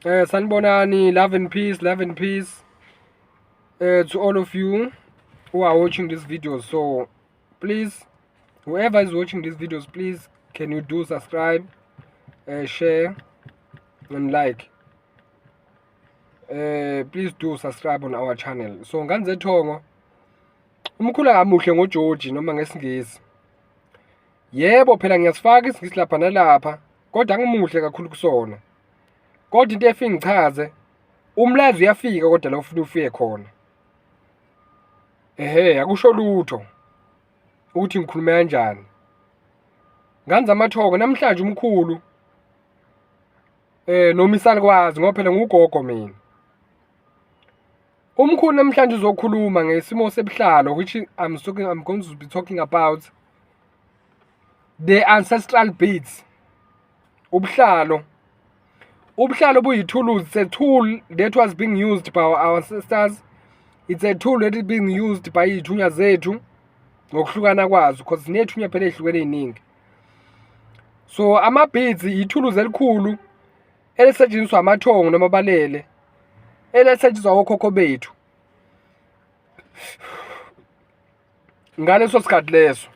Sanibonani, love and peace to all of you who are watching this video. So please, whoever is watching these videos, please can you do subscribe, share and like. Please do subscribe on our channel. So nganze thongo umkhulu akamuhle ngoJoji noma ngesingisi. Yebo phela ngiyasifaka isingisi lapha nalapha, kodwa angimuhle kakhulu kusona. Kodwa into efika ngichaze, umlazi uyafika kodwa la ufuna ufike khona. Akusho lutho ukuthi ngikhulume kanjani. Nganza amathoko namhlanje umkhulu noma isalikwazi ngoba phela ngugogo mina. Umkhulu namhlanje uzokhuluma ngesimo sebuhlalo, which I'm going to be talking about the ancestral beads. Ubuhlalo buyithuluzi. It's a tool that was being used by our ancestors. It's a tool that is being used by iy'thunywa zethu ngokuhlukana kwazo, because sinethunywa phela ehlukene eziningi. So ama-beads ithuluzi elikhulu elisetshenziswa amathongo noma abalele, elisetshenziswa okhokho bethu ngaleso sikhathi leso.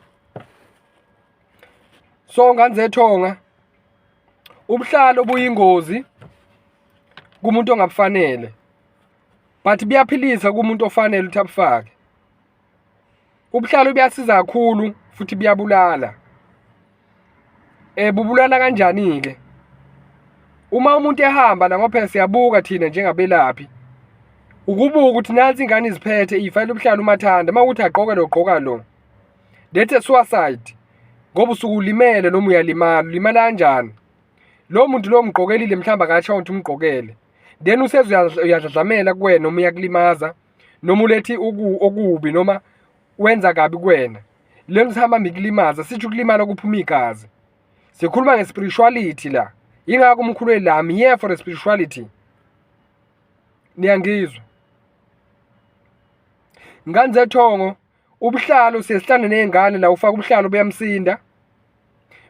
So nganzethonga ubuhlalo buyingozi kumuntu ongabufanele, but buyaphilisa kumuntu ofanele ukuthi abufake. Ubuhlalo buyasiza kakhulu futhi buyabulala. Bubulala kanjani ke? Uma umuntu ehamba la ngoba phela siyabuka thina njengabelaphi, ukubuka ukuthi nansi ingane iziphethe ifayile ubuhlalo umathanda, mawuthi agqoke lo gqoka lo, that's a suicide. Ngoba usukulimele noma uyalimala, ulimala kanjani? Lo muntu lo mgqokelile mhlamba akatsho ukuthi umgqokele, then uyadladlamela kuwena noma uyakulimaza noma ulethi okubi noma wenza kabi kuwena. Lento sihamba mikulimaza, sithi ukulimala kuphuma igazi. Sikhuluma ngespirituality la. Ingakho umkhulu la, I'm here for the spirituality. Niyangizwa? Nganze thongo ubuhlalo sesihlane nezingane la, ufaka ubuhlalo buyamsinda.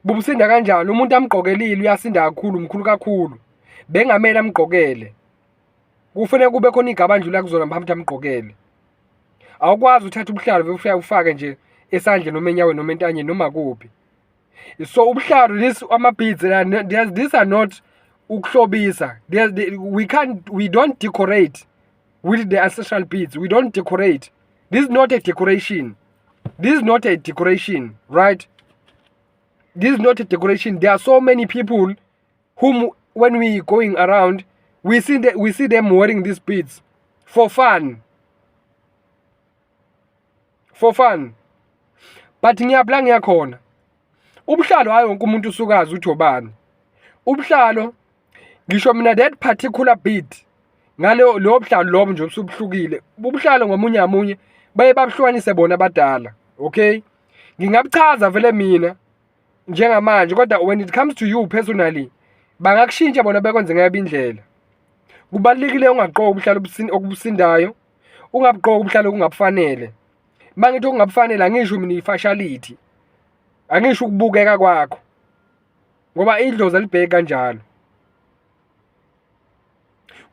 Bubusinda kanjani? Umuntu amgqokelile uyasinda kakhulu, umkhulu kakhulu. Bengamele amgqokele. Kufanele kube khona igabandlula kuzona mhambi amgqokele. Awukwazi uthatha ubuhlalo ufake nje esandle noma enyaweni noma entanyeni noma kuphi. So ubuhlalo this ama-beads these are not ukuhlobisa. We don't decorate with the ancestral beads. We don't decorate. This is not a decoration. This is not a decoration, right? This is not a decoration. There are so many people whom when we going around, we see them wearing these beads for fun. For fun. But ngiyabla ngiyakhona. Ubuhlalo hayi wonke umuntu usukazi uthi obani. Ubuhlalo ngisho mina that particular bead ngale lo buhlalo lobo nje usubuhlukile. Ubuhlalo ngamunye baye babuhlukanise bona abadala. Okay? Ngingabuchaza vele mina njengamanje, kodwa when it comes to you personally bangakushintsha bona bekwenze ngayaba indlela. Kubalekile ungagqoka ubuhlalo okubusindayo, ungabugqoka ubuhlalo okungabufanele. Mangithi okungabufanele angisho mina ifashality, angisho ukubukeka kwakho, ngoba idlozi libheke kanjalo.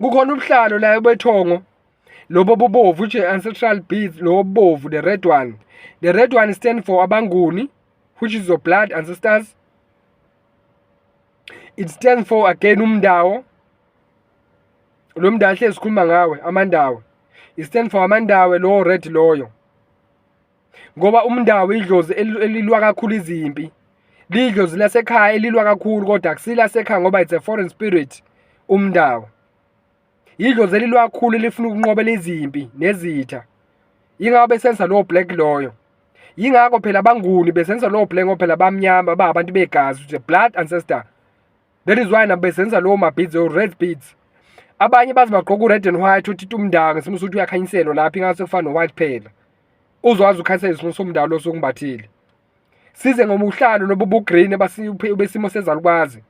Kukhona ubuhlalo la ebethongo lobo bobovu, which ancestral beads, lobo bovu, the red one. The red one stands for abanguni, which is your blood ancestors. It stands for again umndawo. Lo mndawo hle sikhuluma ngawe, amandawo. It stands for amandawo lo red loyo. Ngoba umndawo idlozi elilwa kakhulu izimpi. Lidlozi lasekhaya elilwa kakhulu kodwa akusila sekhaya ngoba it's a foreign spirit umndawo. Idlozi elilwa kakhulu lifuna ukunqobela izimpi nezitha. Yingakho besenza lo black loyo. Yingakho phela abanguni besenza lo black ngoba phela bamnyama abantu begazi, the blood ancestor. That is why nabesenza lo ma-beads or red beads. Abanye bazi bagqoka u-red and white uthi umndawo ngesimo ukuthi uyakhanyisela lapha ingase kufana no-white phela. Uzwazi ukhanyisela isimo somndawo lo sokumbathile. Size ngobuhlalo lobo bu-green besimo sezalukwazi.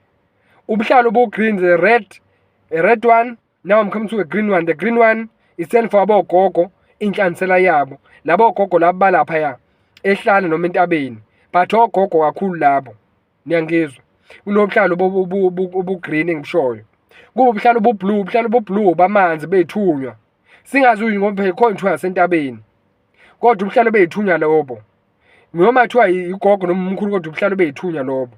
Ubuhlalo bu-green, the red one. Now I'm coming to a green one. The green one is stands for abogogo, inhlanisela yabo. Labo gogo labo balapha ya ehlala noma entabeni. But ogogo kakhulu labo. Niyangizwa? Kunobuhlalo obu-green engishoyo. Kube ubuhlalo obu-blue, ubuhlalo obu-blue bamanzi bey'thunywa. Singazi ngoba phela khona kuthiwa ngasentabeni. Kodwa ubuhlalo bey'thunywa lobo. Noma kuthiwa igogo noma umkhulu kodwa ubuhlalo bey'thunywa lobo.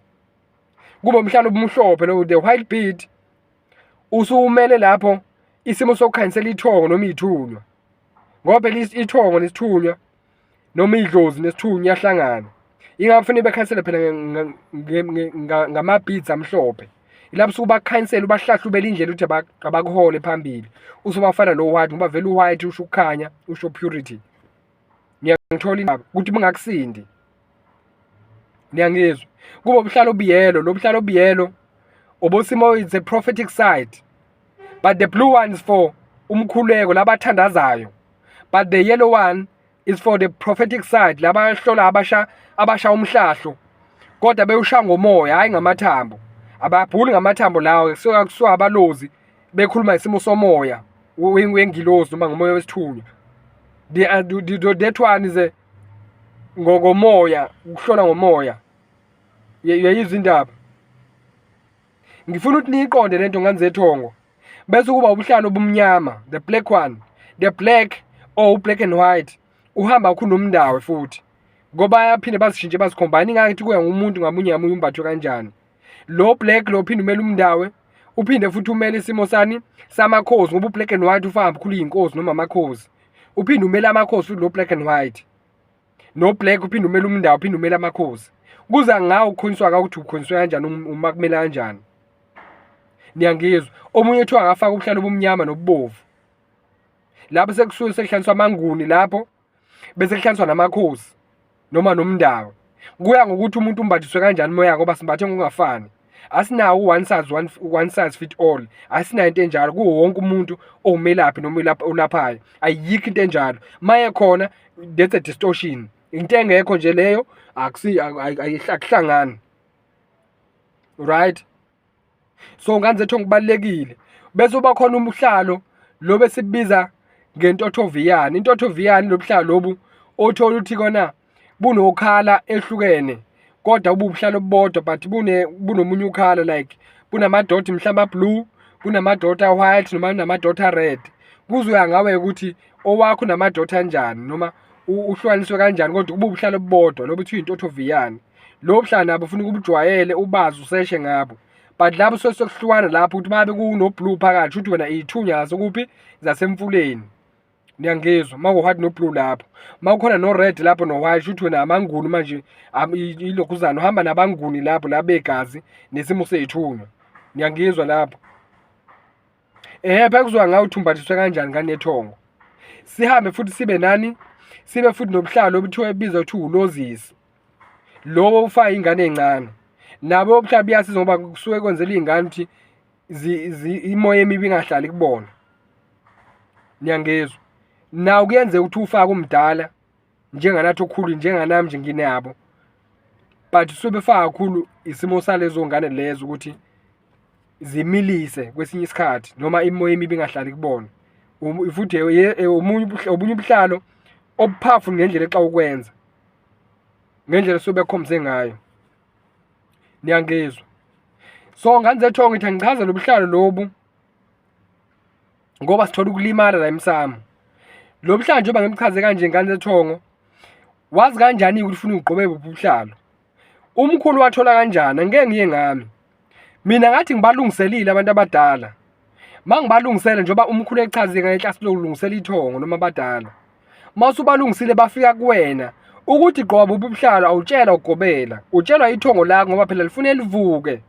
Kube umhlalo obumhlophe lo, the white bead. Usumele lapho isimo sokukhanyisela ithongo noma ithunywa. Ngoba phela ithongo nesithunywa noma idlozi nesithunywa yahlangana. Ingakho kufanele bekhanyisele phela ngama-beads amhlophe. Ilapho subakhanyisela ubahlahlubela indlela ukuthi abakuhole phambili. Usubafana lo white ngoba vele u-white usho ukukhanya, usho purity. Ngiyangithola indaba ukuthi bungakusindi. Niyangizwa? Kube ubuhlalo obuyelo, lo buhlalo obuyelo obosimo is a prophetic side. But the blue one is for umkhuleko labathandazayo. But the yellow one is for the prophetic side. Labahlola abasha umhlahlo. Kodwa bewusha ngomoya hayi ngamathambo. Ababhuli ngamathambo lawo kusuka abalozi bekhuluma isimo somoya wengilozi noma ngomoya wesithunywa. That one is ngomoya, ukuhlola ngomoya. Uyayizwa indaba. Ngifuna ukuthi niyiqonde lento ngani zethongo. Bese kuba ubuhlalo obumnyama, the black one. The black or black and white uhamba kakhulu nomndawo futhi. Ngoba yaphinde bazishintshe bazicombine ngathi kuya ngumuntu ngamunye umbatho kanjani. Lo black lo phinde umele umndawo, uphinde futhi umele isimo sani samakhosi ngoba ublack and white ufamba khulu inkosi noma amakhosi. Uphinde umele amakhosi futhi lo black and white. No black uphinde umele umndawo, uphinde umele amakhosi. Kuza ngawo ukhoniswa ukuthi ukhoniswa kanjani uma kumele kanjani. Niyangizwa? Omunye ethiwa akafaka ubuhlalo obumnyama nobubovu. Lapho sekusuke sekuhlaniswa amanguni lapho bese kuhlaniswa namakhosi noma nomndawo. Kuya ngokuthi umuntu umbathiswe kanjani moya ngoba simbathe ngokungafani. Asinawo one size fit all. Asina into enjalo kuwo wonke umuntu owumelaphi noma ulaphayo. Ayikho into enjalo. Maye khona that's a distortion. Into engekho nje leyo akuhlangani. Right? So ngani zethu kubalekile. Bese uba khona umhlalo lo besibiza ngentothoviyani. Intothoviyani lobuhlalo lobu othola uthi kona bunokhala ehlukene. Kodwa ubuhlalo obodwa but bunomunye ukhala like bunamadoti mhlamba blue, bunamadota white noma namadota red. Kuzoya ngawe ukuthi owakho namadota kanjani noma uhlukaniswe kanjani kodwa kuba ubuhlalo obodwa lobu kuthiwa intothoviyani. Lo buhlalo nabo ufuna ukubujwayele ubazi useshe ngabo. But lapho sokuhlukana lapho ukuthi babe kuno blue phakathi uthi wena ithunya zokuphi zasemfuleni. Niyangizwa? Makuwhite no blue lapho. Mawukhona no red lapho no white uthi wena amanguni manje ilokhuzana uhamba nabanguni lapho labegazi nesimo sezithunywa. Niyangizwa lapho? Phela kuzwa ngawo uthumbathiswe kanjani kanethongo. Sihambe futhi sibe nani? Sibe futhi nobuhlalo obuthiwa ebizwa ukuthi ulozisi. Lowo ufaka ingane encane. Nabo obuhlalo buyasiza ngoba kusuke kwenzela izingane ukuthi imoya emibi ingahlali kubona. Niyangizwa? Nawu kuyenze ukuthi ufake umdala njenganathi okhulu njenganami nje nginabo. But sube faka kakhulu isimo salezo ngane lezo ukuthi zimilise kwesinye isikhathi noma imoya emibi ingahlali kubona. Futhi obunye ubuhlalo obuphafu ngendlela exa ukwenza. Ngendlela sube khomze ngayo. Niyangizwa? So ngani zethongo ngithi angichaza lobuhlalo lobu ngoba sithola ukulimala la emsamo. Lo buhlalo njengoba ngimchaze kanje ngani zethongo, wazi kanjani ukuthi ufuna uqobe ubuhlalo? Umkhulu wathola kanjani? Ngeke ngiye ngami. Mina ngathi ngibalungiselile abantu abadala. Mangibalungisele njengoba umkhulu echaze ngeklasi lokulungisela ithongo noma abadala. Masubalungisile bafika kuwena ukuthi gqoba ubuhlalo awutshela ugobela. Utshelwa ithongo lakho ngoba phela lifuna livuke.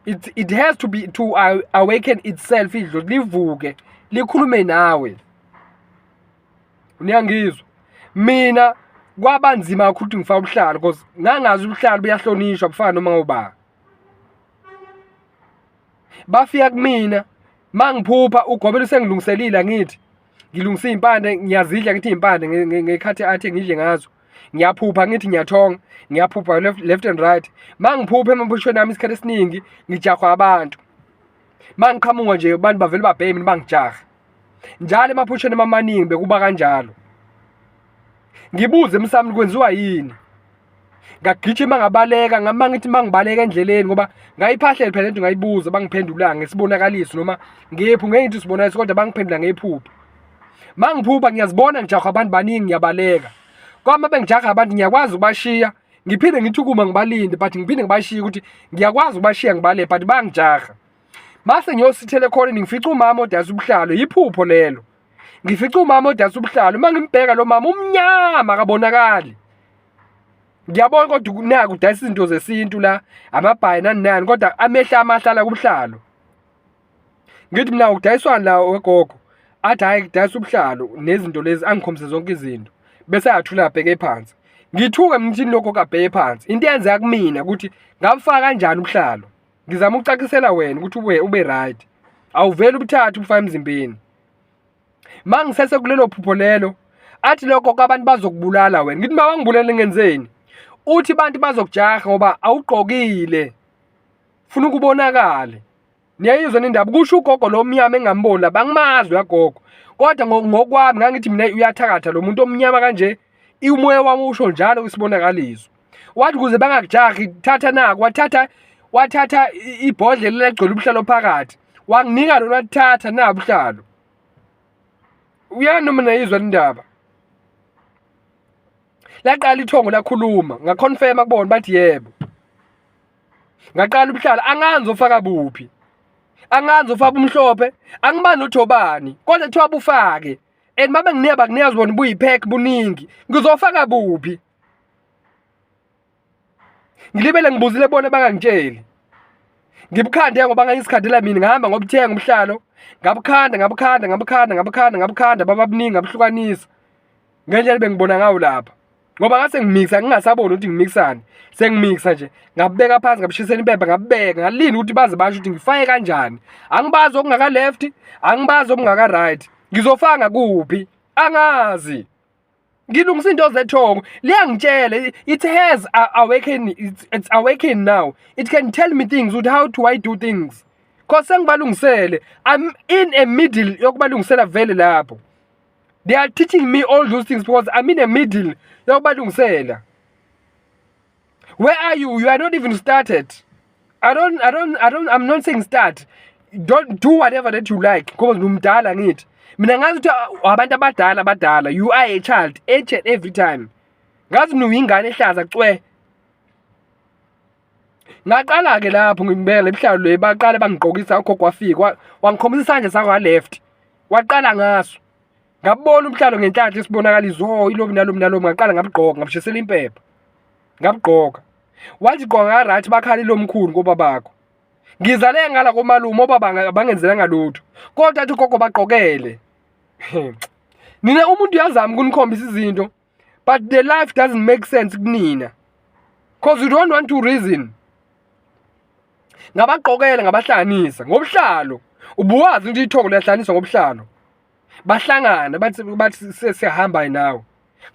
It has to be to awaken itself idlo livuke likhulume nawe. Niyangizwa? Mina kwabanzima kakhulu ukuthi ngifake ubuhlalo because ngangazi ubuhlalo buyahlonishwa bufana noma ngoba. Bafika kumina mangiphupha ugobela sengilungiselile ngithi ngilungisa impande ngiyazidla ngithi impande ngekhathi athi ngidle ngazo. Ngiyaphupha ngithi ngiyathonga, ngiyaphupha left and right. Mangiphupha emaphushweni nami isikhathi esiningi ngijahwa abantu. Mangiqhamuka nje abantu bavele babheme bangijaha. Njalo emaphushweni amaningi bekuba kanjalo. Ngibuze emsamo kwenziwa yini? ngagijima ngabaleka ngithi mangibaleka endleleni ngoba ngayiphahlele phela into ngayibuza bangiphendula ngesibonakaliso noma ngephu ngeke ngithi sibonakaliso kodwa bangiphendula ngephupho. Mangiphupha ngiyazibona ngijaha abantu baningi ngiyabaleka. Kwama bengijaha abantu ngiyakwazi ukubashiya ngiphinde ngithi ukuma ngibalinde but ngiphinde ngibashiya ukuthi ngiyakwazi ukubashiya ngibale but bangijaha. Mase ngiyosithele khona ngifica umama odayisa ubuhlalo yiphupho lelo. Ngifica umama odayisa ubuhlalo mangimbheka lo mama umnyama akabonakali. Ngiyabona kodwa kunaka udayisa izinto zesintu la amabhayi nani kodwa amehla amahlala kubuhlalo. Ngithi mina ukudayiswana la wegogo athi hayi kudayisa ubuhlalo nezinto lezi angikhombise zonke izinto bese ayathula abheke phansi. Ngithuke ngithini lokho kabheke phansi into yenza kumina ukuthi ngabufaka kanjani ubuhlalo. Ngizama ukucacisela wena ukuthi ube right. Awuveli ubuthatha ubufaka emzimbeni. Mangisese kulelo phupho lelo athi lokho kwabantu bazokubulala wena. Ngithi mawangibulala ngenzeni? Uthi abantu bazokujaha ngoba awugqokile. Funa ukubonakala. Niyayizwa nendaba kusho ugogo lo mnyama engamboni la bangimazi uyagogo. Kodwa ngokwami ngangithi mina uyathakatha lo muntu omnyama kanje umoya wami usho njalo kwisibonakaliso. Wathi kuze bangakujahi thatha nako wathatha ibhodlela legcwele ubuhlalo phakathi. Wanginika lona thatha na ubuhlalo. Uyana noma nayizwa indaba. Laqala ithongo lakhuluma ngaconfirm akubona bathi yebo. Ngaqala ubuhlalo anganzi ufaka buphi. Anganzi ufaka umhlophe, angibani uJobani, kodwa thiwa bufake. And mabe ngineba kuniyazi bona buyipack buningi. Ngizofaka buphi? Ngilibele ngibuzile bona bangangitsheli. Ngibukhande ngoba ngangisikhandela mina ngihamba ngobuthenga ubuhlalo. Ngabukhanda bababuningi ngabhlukanisa. Ngendlela bengibona ngawo lapha. Ngoba ngase ngimixa ngingasabona ukuthi ngimixani. Sengimixa nje ngabeka phansi ngabishisela impepha ngabeka ngalinda ukuthi baze basho ukuthi ngifake kanjani. Angibazi okungaka left, angibazi okungaka right. Ngizofanga kuphi? Angazi. Ngilungisa into zethongo liyangitshela it has it's awakened now. It can tell me things with how to I do things. Cause sengibalungisele I'm in a middle yokubalungisela vele lapho. They are teaching me all those things because I'm in a middle yokubalungisela. Where are you? You are not even started. I'm not saying start. Don't do whatever that you like because umdala ngithi. Mina ngazi ukuthi abantu abadala you are a child each and every time. Ngazi uyingane ehlaza cwe. Ngaqala ke lapho ngibeka ebuhlalo le baqala bangigqokisa ukhokho wafika wangikhombisa isandla sakho left. Waqala ngaso. Ngabona ubuhlalo ngenhlanhla esibonakalizo ilobu nalo ngaqala ngabugqoka ngabishisela impepha. Ngabugqoka. Wathi gqoka right bakhala ilomkhulu ngoba bakho. Ngizale ngala komalume obaba bangenzela ngalutho. Kodwa athi ugogo baqokele. Nina umuntu uyazama ukunikhombisa izinto but the life doesn't make sense kunina. Because you don't want to reason. Ngabaqokela ngabahlanganisa ngobuhlalo. Ubuwazi ukuthi ithongo liyahlanganiswa ngobuhlalo. Bahlangana bathi siyahamba nawe.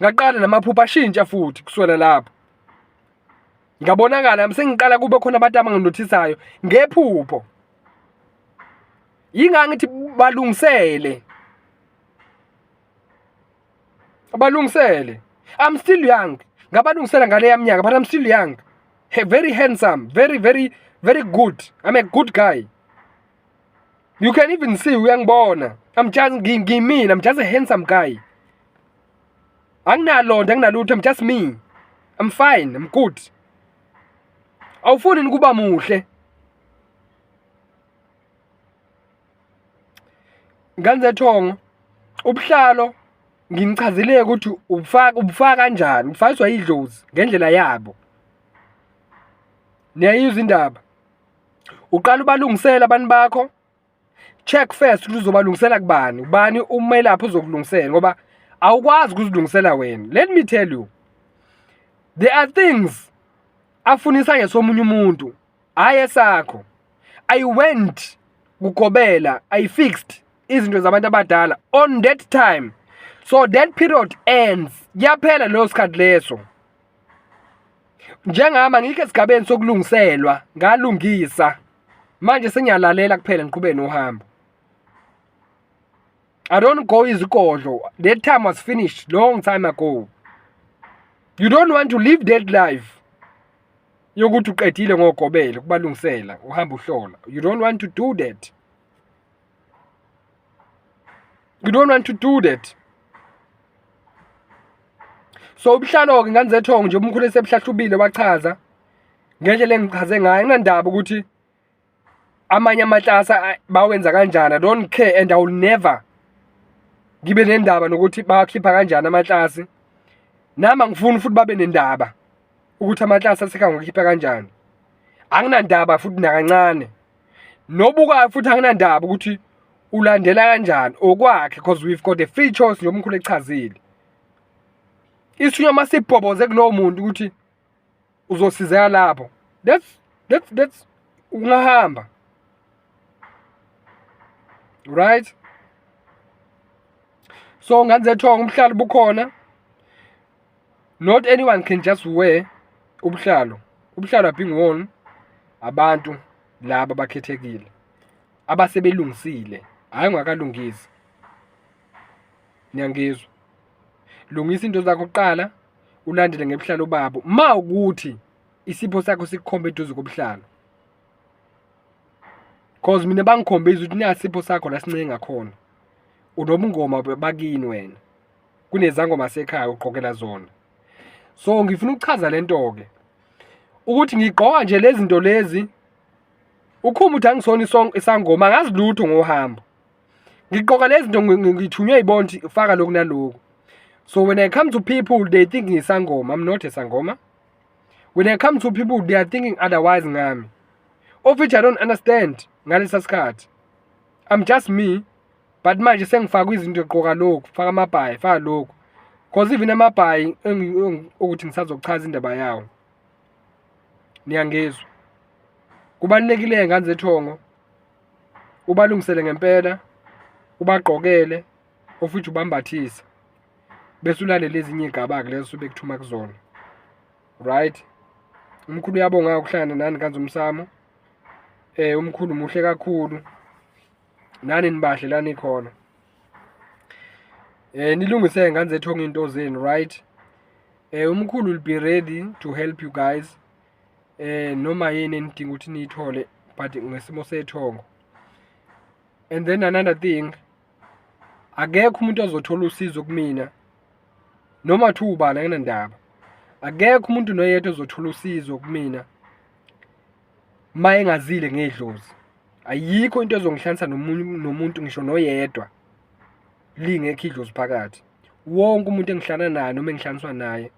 Ngaqala namaphupha ashintsha futhi kuswela lapho. Ngabonakala sengiqala kube khona abantu abanginothisayo ngephupho. Yinga ngithi balungisele. Abalungisele. I'm still young. Ngabalungisela ngale yaminyaka but I'm still young. Very handsome, very good. I'm a good guy. You can even see uyangibona. I'm just a handsome guy. Anginalonda anginalutho, I'm just me. I'm fine, I'm good. Awufuni ukuba muhle. Nganzethongo ubuhlalo ngimchazile ukuthi ubufaka kanjani, ubufakiswa idlozi ngendlela yabo. Niyayizwa indaba. Uqala ubalungisela abantu bakho. Check first ukuthi uzobalungisela kubani, ubani umelaphi uzokulungisela ngoba awukwazi ukuzilungisela wena. Let me tell you. There are things afunisa ngesomunye umuntu hayi sakho. I went kugobela, I fixed izinto zabantu abadala on that time. So that period ends. Yaphela lo sikhathi leso. Njengama ngike esigabeni sokulungiselwa, ngalungisa. Manje sengiyalalela kuphela ngiqhubeke nohambo. I don't go izikodlo. That time was finished long time ago. You don't want to live that life. yokuthi uqedile ngogobele kubalungisela uhamba uhlola. You don't want to do that. You don't want to do that. So ubuhlalo-ke ngane zethongo nje umkhulu esebuhlahlubile wachaza ngendlela engichaze ngayo. Nginandaba ukuthi amanye amaklasa bawenza kanjani. I don't care and I will never ngibe nendaba nokuthi bakhipha kanjani amaklasi. Nami angifuni futhi babe nendaba ukuthi amaklasi asekhaya ngikhipha kanjani. Anginandaba futhi nakancane. Nobuka futhi anginandaba ukuthi ulandela kanjani okwakhe because we've got a free choice lo mkhulu echazile. Isithunywa masibhoboze kulowo muntu ukuthi uzosizeka lapho. That's ungahamba. Right? So nganze thonga umhlalo bukhona. Not anyone can just wear ubuhlalo. Ubuhlalo being worn abantu laba bakhethekile abasebelungisile, hayi ungakalungisi. Niyangizwa? Lungisa into zakho kuqala ulandele ngebuhlalo babo ma ukuthi isipho sakho sikukhombe eduze kobuhlalo. Cause mina bangikhombeza ukuthi nasipho sakho la sincenge ngakhona. Unobungoma bakini wena. Kunezangoma sekhaya uqhokela zona. So ngifuna ukuchaza lento ke ukuthi ngigqoka nje lezi zinto lezi ukhuma uthi angisona isangoma ngazi lutho ngohambo. Ngigqoka lezi zinto ngithunywe ibonti ufaka lokhu nalokhu. So when I come to people they think ngisangoma. I'm not a sangoma. When I come to people they are thinking otherwise ngami. Of which I don't understand ngalesa sikhathi. I'm just me. But manje sengifaka izinto egqoka lokhu, faka amabhayi, faka lokhu. Cause even amabhayi ukuthi ngisazochaza indaba yawo. Niyangizwa? Kubalekile nganze thongo. Ubalungisele ngempela, ubagqokele, ofuthi ubambathise. Bese ulalela ezinye igaba ke lezo bekuthuma kuzona. Right? Umkhulu uyabonga ukuhlangana nani kanze umsamo. Umkhulu muhle kakhulu. Nani nibahle la nikhona. Nilungise nganze thongo into zenu, right? Umkhulu will be ready to help you guys. Noma yini enidinga ukuthi niyithole but ngesimo sethongo. And then another thing, akekho umuntu ozothola usizo kumina noma thuba la ngendaba. Akekho umuntu noyedwa ozothola usizo kumina engazile ngedlozi. Ayikho into ezongihlanisa nomuntu ngisho noyedwa lingekho idlozi phakathi. Wonke umuntu engihlana naye noma engihlaniswa naye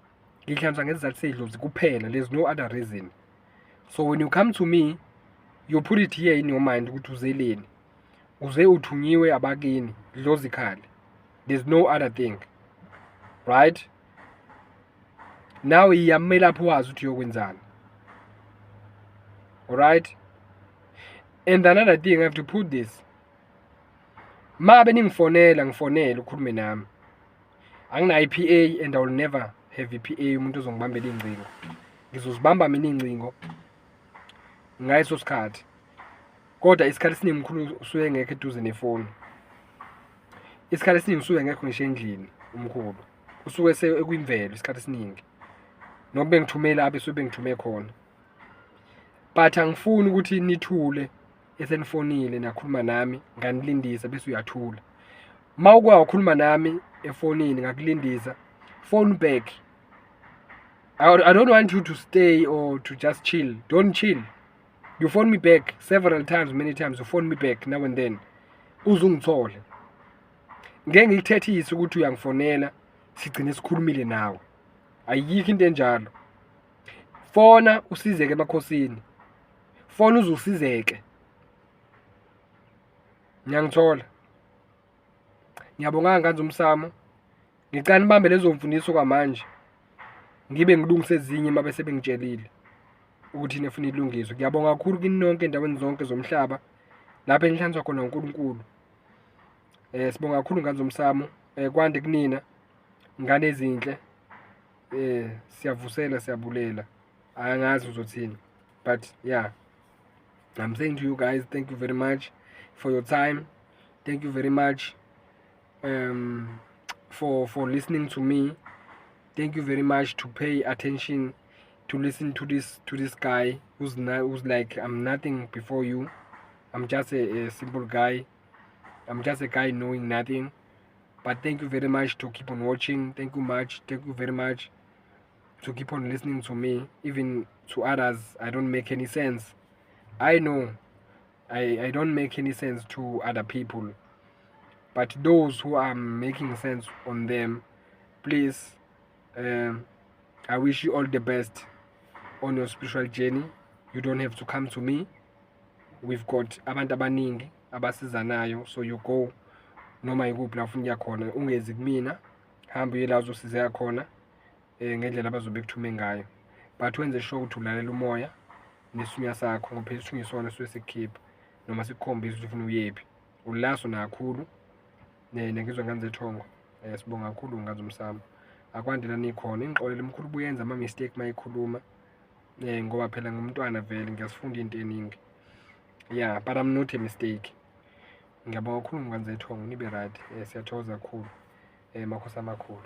ngihlaniswa ngezizathu sedlozi kuphela. There's no other reason. So when you come to me you put it here in your mind ukuthi uzeleni. Uze uthunyiwe abakini dlozically. There's no other thing. Right? Now iyamela lapho wazi ukuthi uyokwenzani. Alright? And another thing I have to put this. Ma beningifonela ngifonela ukhulume nami. Angina IPA and I will never have IPA umuntu ozongibambela ingcingo. Ngizozibamba mina ingcingo ngayiso sikhathi. Kodwa isikhathi esiningi umkhulu usuye ngekho eduze nefoni. Isikhathi esiningi usuye ngekho ngisho endlini umkhulu. Usuke sekwimvelo isikhathi esiningi. Noma bengithumela abe sebengithume khona. But angifuni ukuthi nithule esenifonile nakhuluma nami nganilindisa bese uyathula. Mawukwa ukhuluma nami efonini ngakulindisa, phone back. I don't want you to stay or to just chill. Don't chill. You phone me back several times, many times. You phone me back now and then. Uzungithole. Ngeke ngikuthethise ukuthi uyangifonela sigcine sikhulumile nawe. Ayikho into enjalo. Fona usizeke emakhosini. Fona uzusizeke. Ngiyangithola. Ngiyabonga nganze umsamo. Ngicela nibambe lezo mfundiso kwamanje. Ngibe ngilungise ezinye mabese bengitshelile ukuthi nifuna ilungiswe. Ngiyabonga kakhulu kini nonke endaweni zonke zomhlaba lapha enihlanzwa khona uNkulunkulu. Sibonga kakhulu nganze umsamo. Kwande kunina ngane ezinhle. Siyavusela siyabulela. Angazi uzothini. But yeah. I'm saying to you guys, thank you very much for your time. Thank you very much for listening to me. Thank you very much to pay attention to listen to this guy who's like, I'm nothing before you. I'm just a simple guy. I'm just a guy knowing nothing. But thank you very much to keep on watching. Thank you very much to keep on listening to me. Even to others, I don't make any sense. I know I don't make any sense to other people. But those who are making sense on them, please, I wish you all the best on your spiritual journey. You don't have to come to me. We've got abantu abaningi abasizanayo, so you go noma yikuphi la ufuna ukuya khona, ungezi kumina, hamba uye la uzosizeka khona ngendlela abazobe kuthume ngayo. But wenze sure ukuthi ulalela umoya nesithunywa sakho, ngoba isithunywa isona suke sikukhipha noma sikukhombisa ukuthi ufuna uyephi. Ulaso nakhulu ngizwe ngane zethongo. Sibonga kakhulu ngazi umsamo. Akwandela nikhona ingixolele mkhulu buyenza ama mistake mayikhuluma ngoba phela ngumntwana vele ngiyasifunda into eningi. Yeah, but I'm not a mistake. Ngiyabonga kakhulu ngane zethongo, nibe right. Siyathokoza kakhulu. Makhosi amakhulu.